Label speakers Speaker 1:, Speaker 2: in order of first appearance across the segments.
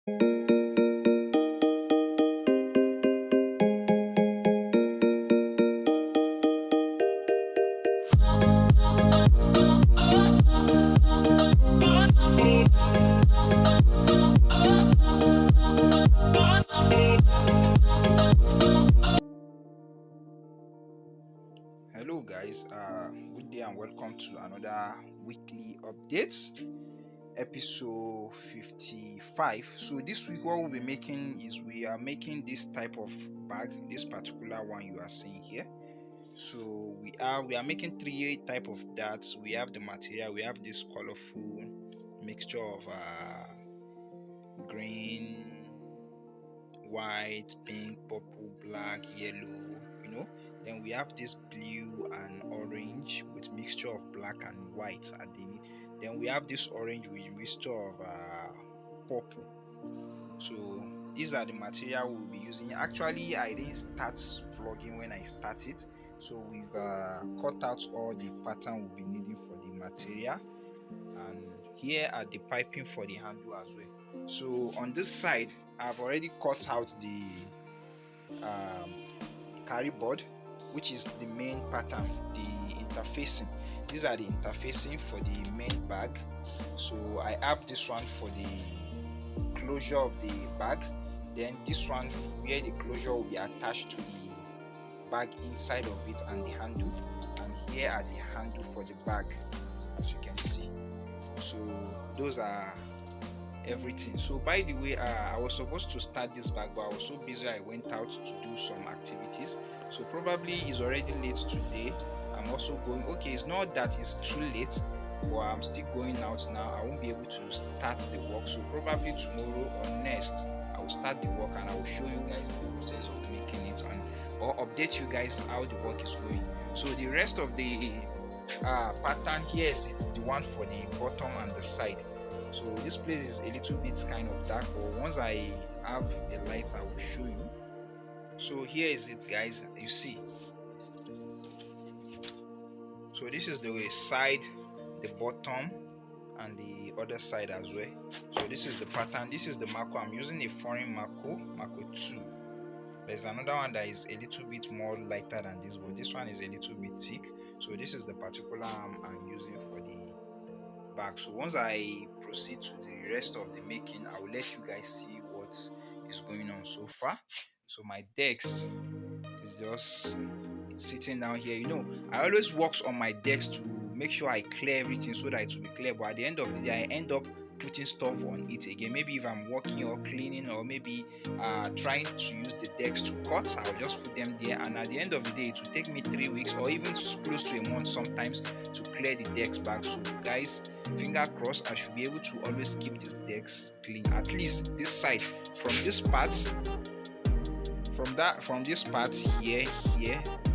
Speaker 1: Hello guys, good day and welcome to another weekly update, episode 55. So this week what we'll be making is we are making this type of bag, this particular one you are seeing here. So we are making three type of darts. We have the material, we have this colorful mixture of green, white, pink, purple, black, yellow, you know. Then we have this blue and orange with mixture of black and white at the then we have this orange with mixture of purple. So these are the material we'll be using. Actually, I didn't start vlogging when I started, so we've cut out all the pattern we'll be needing for the material, and here are the piping for the handle as well. So on this side I've already cut out the um, carry board, which is the main pattern, the interfacing. These are the interfacing for the main bag. So I have this one for the closure of the bag, then this one where the closure will be attached to the bag inside of it and the handle, and here are the handle for the bag, as you can see. So those are everything. So by the way, I was supposed to start this bag, but I was so busy I went out to do some activities, so probably it's already late today. I'm also going, okay, it's not that it's too late, but I'm still going out now. I won't be able to start the work, so probably tomorrow or next I will start the work and I will show you guys the process of making it on, or update you guys how the work is going. So the rest of the pattern here is it's the one for the bottom and the side. So this place is a little bit kind of dark, but once I have the light I will show you. So here is it guys, you see. So this is the way side, the bottom, and the other side as well. So this is the pattern, this is the marco. I'm using a foreign marco 2. There's another one that is a little bit more lighter than this, but this one is a little bit thick. So this is the particular I'm using for the bag. So once I proceed to the rest of the making, I will let you guys see what is going on so far. So my decks is just sitting down here. I always works on my decks to make sure I clear everything so that it will be clear, but at the end of the day I end up putting stuff on it again. Maybe if I'm working or cleaning, or maybe trying to use the decks to cut, I'll just put them there, and at the end of the day it will take me 3 weeks or even close to a month sometimes to clear the decks back. So guys, finger crossed, I should be able to always keep these decks clean, at least this side, from this part, from this part here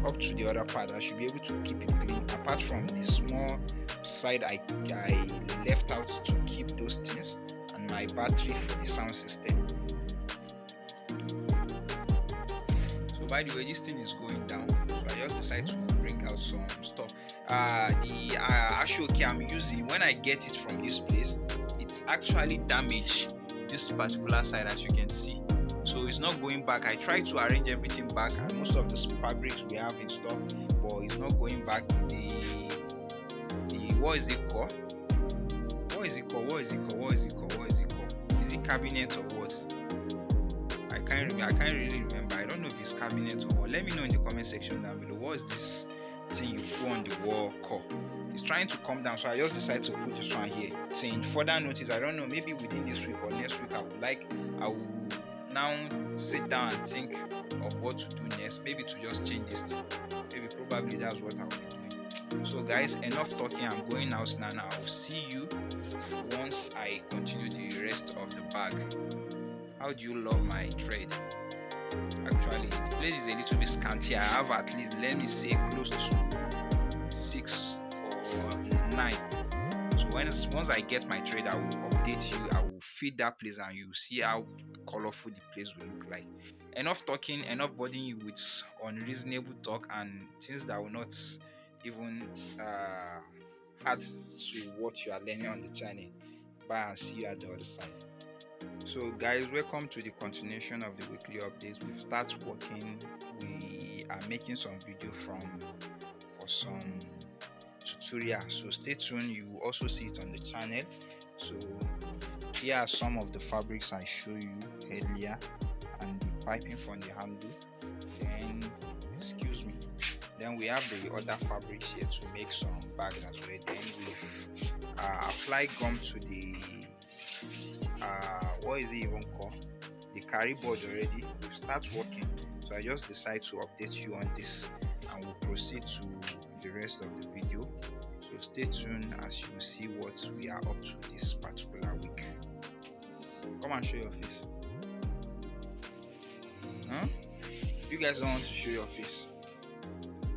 Speaker 1: up to the other part. I should be able to keep it clean, apart from the small side I left out to keep those things, and my battery for the sound system. So by the way, this thing is going down, so I just decided to bring out some stuff. The ashoke I'm using, when I get it from this place, it's actually damaged this particular side, as you can see. So it's not going back. I tried to arrange everything back, and most of the fabrics we have in stock, but it's not going back. The what is it called? What is it called? Is it cabinet or what? I can't really remember. I don't know if it's cabinet or what. Let me know in the comment section down below. What is this thing you put on the wall called? It's trying to come down, so I just decided to put this one here. Saying further notice, I don't know, maybe within this week or next week, I will now sit down and think of what to do next. Maybe to just change this thing. Maybe probably that's what I'll be doing. So guys, enough talking. I'm going out now. I'll see you once I continue the rest of the bag. How do you love my thread? Actually, the place is a little bit scanty. I have at least, let me say, close to 6 or 9. So once I get my thread, I will update you. I will feed that place, and you will see how colorful the place will look like. Enough talking, enough bothering you with unreasonable talk and things that will not even add to what you are learning on the channel. Bye, and see you at the other side. So guys, welcome to the continuation of the weekly updates. We've started working. We are making some video for some tutorial. So stay tuned. You will also see it on the channel. So here are some of the fabrics I show you earlier and the piping from the handle. Then excuse me. Then we have the other fabrics here to make some bags as well. Then we've applied gum to the what is it even called, the carry board already. We've started working, so I just decided to update you on this and we'll proceed to the rest of the video. So stay tuned as you see what we are up to this particular week. Come and show your face. Huh? You guys don't want to show your face.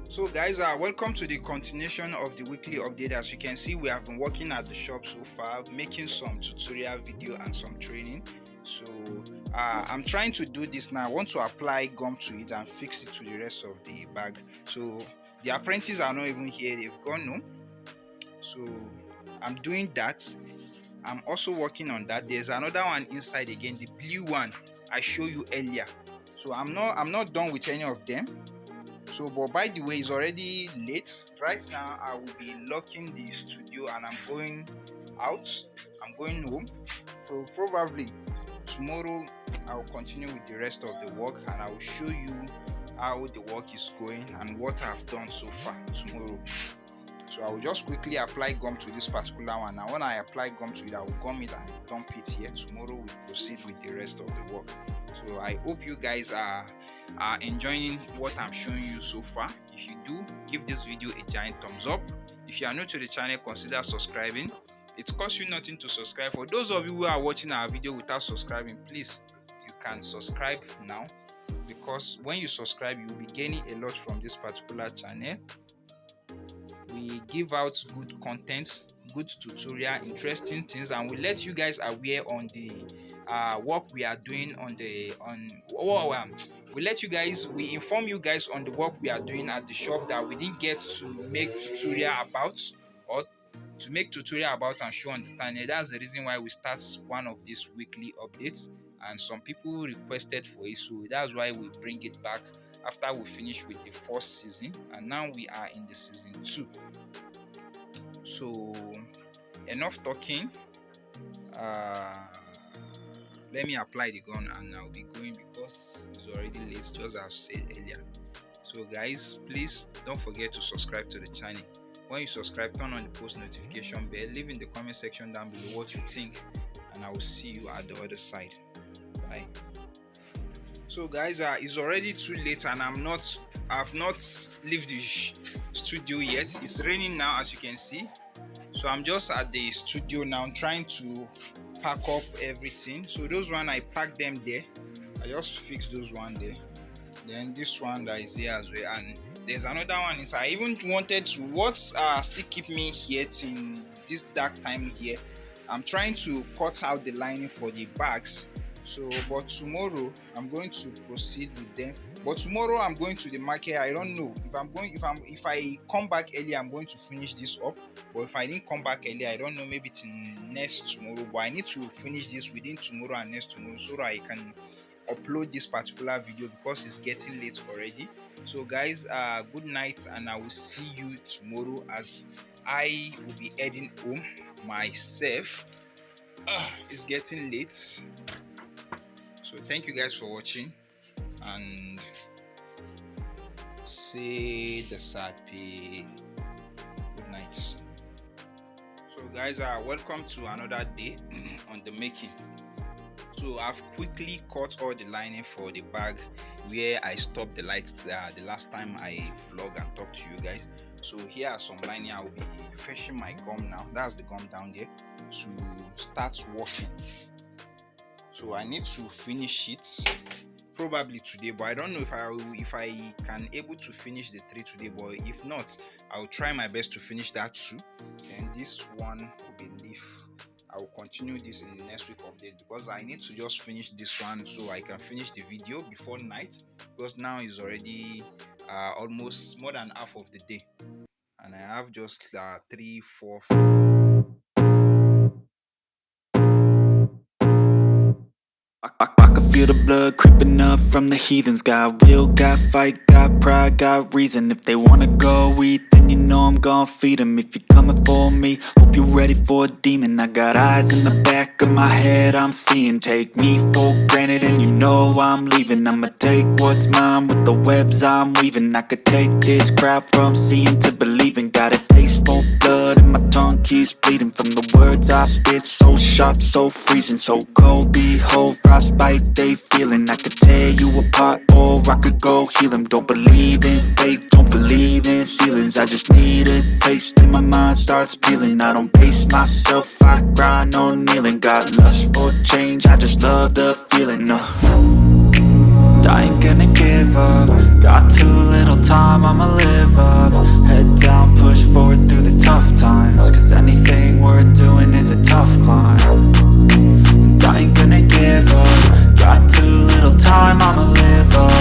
Speaker 1: So guys, welcome to the continuation of the weekly update. As you can see, we have been working at the shop so far, making some tutorial video and some training. So I'm trying to do this now. I want to apply gum to it and fix it to the rest of the bag. So the apprentices are not even here, they've gone home. So I'm doing that. I'm also working on that. There's another one inside again, the blue one I showed you earlier. So I'm not done with any of them. So, but by the way, it's already late. Right now, I will be locking the studio and I'm going out. I'm going home. So probably tomorrow I will continue with the rest of the work and I will show you how the work is going and what I've done so far tomorrow. So I will just quickly apply gum to this particular one. Now when I apply gum to it, I will gum it and dump it here. Tomorrow we proceed with the rest of the work. So I hope you guys are enjoying what I'm showing you so far. If you do, give this video a giant thumbs up. If you are new to the channel, consider subscribing. It costs you nothing to subscribe. For those of you who are watching our video without subscribing, please, you can subscribe now, because when you subscribe, you'll be gaining a lot from this particular channel. We give out good content, good tutorial, interesting things, and we let you guys aware on the work we are doing on the we inform you guys on the work we are doing at the shop that we didn't get to make tutorial about, or to make tutorial about and show on the channel. That's the reason why we start one of these weekly updates, and some people requested for it, so that's why we bring it back after we finish with the first season, and now we are in the season 2. So enough talking. Let me apply the gun and I'll be going, because it's already late, just as I've said earlier. So guys, please don't forget to subscribe to the channel. When you subscribe, turn on the post notification bell, leave in the comment section down below what you think, and I will see you at the other side. Bye. So guys, it's already too late and I've not left the studio yet. It's raining now, as you can see. So I'm just at the studio now trying to pack up everything. So those one I packed them there. I just fixed those one there. Then this one that is here as well, and there's another one inside. I even wanted to still keep me here till this dark time here. I'm trying to cut out the lining for the bags. So but tomorrow I'm going to proceed with them. But tomorrow I'm going to the market. I don't know if I come back early, I'm going to finish this up. But if I didn't come back early, I don't know, maybe till next tomorrow. But I need to finish this within tomorrow and next tomorrow so that I can upload this particular video, because it's getting late already. So guys, good night, and I will see you tomorrow as I will be heading home myself. It's getting late. So thank you guys for watching, and say the sapi. Good night. So guys, welcome to another day on the making. So I've quickly cut all the lining for the bag where I stopped the lights the last time I vlog and talked to you guys. So here are some lining. I will be fetching my gum now. That's the gum down there, to start working. So I need to finish it probably today, but I don't know if I can able to finish the 3 today. But if not, I'll try my best to finish that too. Then this one will be leaf. I will continue this in the next week update, because I need to just finish this one so I can finish the video before night, because now is already almost more than half of the day, and I have just 3, 4, 5
Speaker 2: I can feel the blood creeping up from the heathens. Got will, got fight, got pride, got reason. If they wanna go eat, then you know I'm gon' feed them. If you're coming for me, hope you're ready for a demon. I got eyes in the back of my head, I'm seeing. Take me for granted and you know I'm leaving. I'ma take what's mine with the webs I'm weaving. I could take this crowd from seeing to believing. Got a taste for blood and my tongue keeps bleeding from the words I spit. So sharp, so freezing, so cold. Behold, frostbite they feeling. I could tear you apart or I could go heal them. Don't believe in fate, don't believe in ceilings. I just need a taste and my mind starts peeling. I don't pace myself, I grind on kneeling. Got lust for change, I just love the feeling. I ain't gonna give up. Got too little time, I'ma live up. Head down, push forward through the tough times. Cause anything worth doing is a tough climb. And I ain't gonna give up. Got too little time, I'ma live up.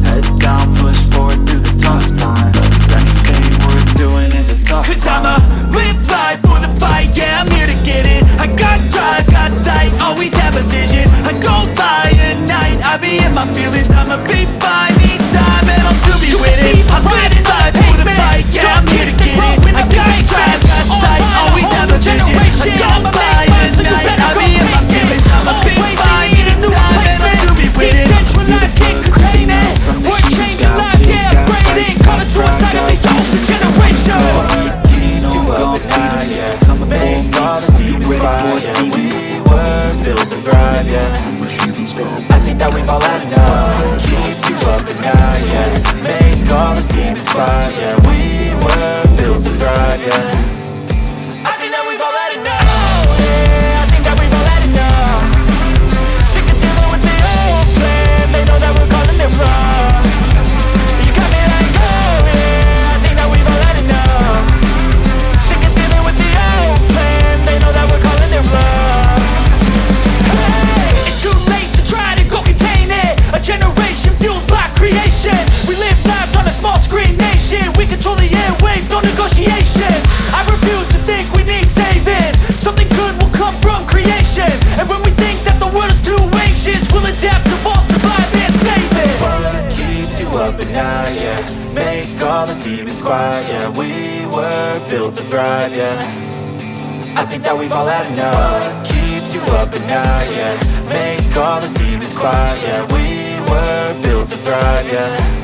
Speaker 2: Head down, push forward through the tough times. Cause anything worth doing is a tough climb. Cause I'ma live life for the fight, yeah, I'm here to get it. I got drive, got sight, always have a vision. I don't lie at night, I be in my feelings. I'ma be fine, need time, and I'll still be with it. I'm living life for the fight, yeah, I'm here to get it. I got drive, got sight, always have a vision. I don't lie at night, I be in my feelings. I'ma be fine, need time, and I'll still be with it.
Speaker 3: Decentralized, can't contain it. We're changing lives, yeah, upgrading. Calling to a side of the youth generation.
Speaker 2: Make all the demons quiet, yeah. We were built to thrive, yeah. I think that we've all had enough. Keeps you up at night, yeah. Make all the demons quiet, yeah. We were built to thrive, yeah. I think that we've all had enough. Yeah, I think that we've all had enough. Sick of dealing with the old plan. They know that we're calling it wrong. You got me like, oh yeah, I think that we've all had enough. Sick of dealing with the old plan. They know that we're calling it wrong.
Speaker 3: Hey, it's too late to try to go contain it. A generation fueled by creation. We live lives on a small screen nation. We control the airwaves, no negotiation. I refuse to think we need saving. Something good will come from creation. And when we think that the world is too anxious, we'll adapt, evolve, survive, and save it.
Speaker 2: What keeps you up at night, yeah. Make all the demons quiet, yeah. We were built to thrive, yeah. I think that we've all had enough. What keeps you up at night, yeah. Make all the demons quiet, yeah. We were built to thrive, yeah.